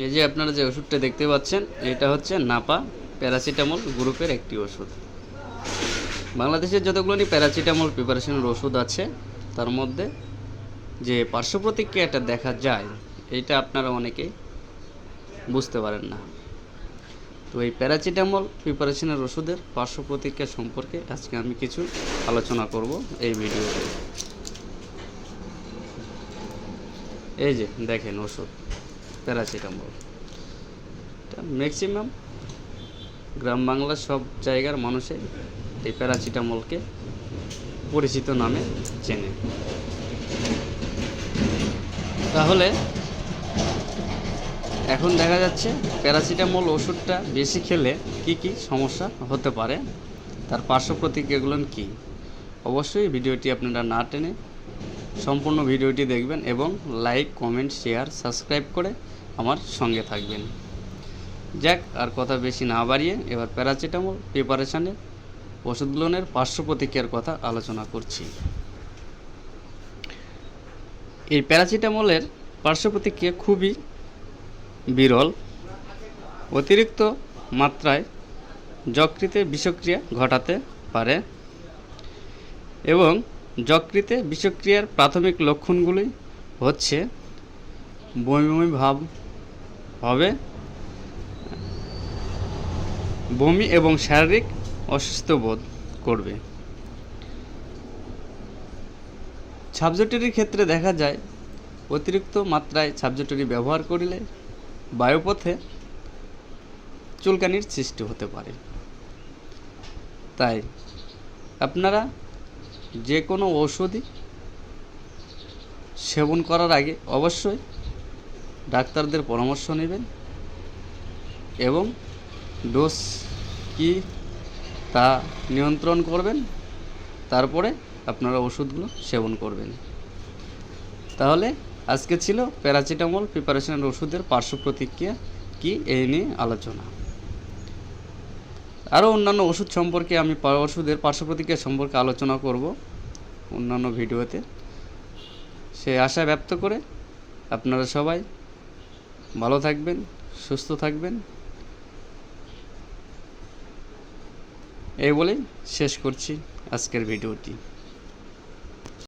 এই যে আপনারা যে ওষুধটা দেখতে পাচ্ছেন, এটা হচ্ছে নাপা প্যারাসিটামল গ্রুপের একটি ওষুধ। বাংলাদেশের যতগুলো প্যারাসিটামল প্রিপারেশনের ওষুধ আছে, তার মধ্যে যে পার্শ্ব প্রতিক্রিয়াটা দেখা যায়, এইটা আপনারা অনেকেই বুঝতে পারেন না। তো এই প্যারাসিটামল প্রিপারেশনের ওষুধের পার্শ্ব প্রতিক্রিয়া সম্পর্কে আজকে আমি কিছু আলোচনা করব এই ভিডিওতে। এই যে দেখেন ওষুধ প্যারাসিটামল, এটা ম্যাক্সিমাম গ্রাম বাংলার সব জায়গার মানুষে এই প্যারাসিটামলকে পরিচিত নামে চেনে। তাহলে এখন দেখা যাচ্ছে প্যারাসিটামল ওষুধটা বেশি খেলে কি কি সমস্যা হতে পারে, তার পার্শ্ব প্রতিক্রিয়াগুলো কী। অবশ্যই ভিডিওটি আপনারা না টেনে সম্পূর্ণ ভিডিওটি দেখবেন এবং লাইক, কমেন্ট, শেয়ার, সাবস্ক্রাইব করে আমার সঙ্গে থাকবেন। যাক, আর কথা বেশি না বাড়িয়ে এবার প্যারাসিটামল প্রিপারেশনের ওষুধগুলোর পার্শ্ব প্রতিক্রিয়ার কথা আলোচনা করছি। এই প্যারাসিটামলের পার্শ্ব প্রতিক্রিয়া খুবই বিরল। অতিরিক্ত মাত্রায় যকৃতে বিষক্রিয়া ঘটাতে পারে এবং যকৃতে বিষক্রিয়ার প্রাথমিক লক্ষণগুলি হচ্ছে বমি বমি ভাব হবে, বমি এবং শারীরিক অসুস্থ বোধ করবে। সাবজেক্টরির ক্ষেত্রে দেখা যায় অতিরিক্ত মাত্রায় সাবজেক্টরি ব্যবহার করলে বায়ুপথে চুলকানির সৃষ্টি হতে পারে। তাই আপনারা যে কোনো ওষুধই সেবন করার আগে অবশ্যই ডাক্তারদের পরামর্শ নেবেন এবং ডোজ কি তা নিয়ন্ত্রণ করবেন, তারপরে আপনারা ওষুধগুলো সেবন করবেন। তাহলে আজকে ছিল প্যারাসিটামল প্রিপারেশনের ওষুধের পার্শ্ব প্রতিক্রিয়া কি, এই নিয়ে আলোচনা। আরও অন্যান্য ওষুধ সম্পর্কে আমি ওষুধের পার্শ্ব প্রতিক্রিয়া সম্পর্কে আলোচনা করব অন্যান্য ভিডিওতে। সে আশা ব্যক্ত করে আপনারা সবাই ভালো থাকবেন, সুস্থ থাকবেন, এই বলেই শেষ করছি আজকের ভিডিওটি।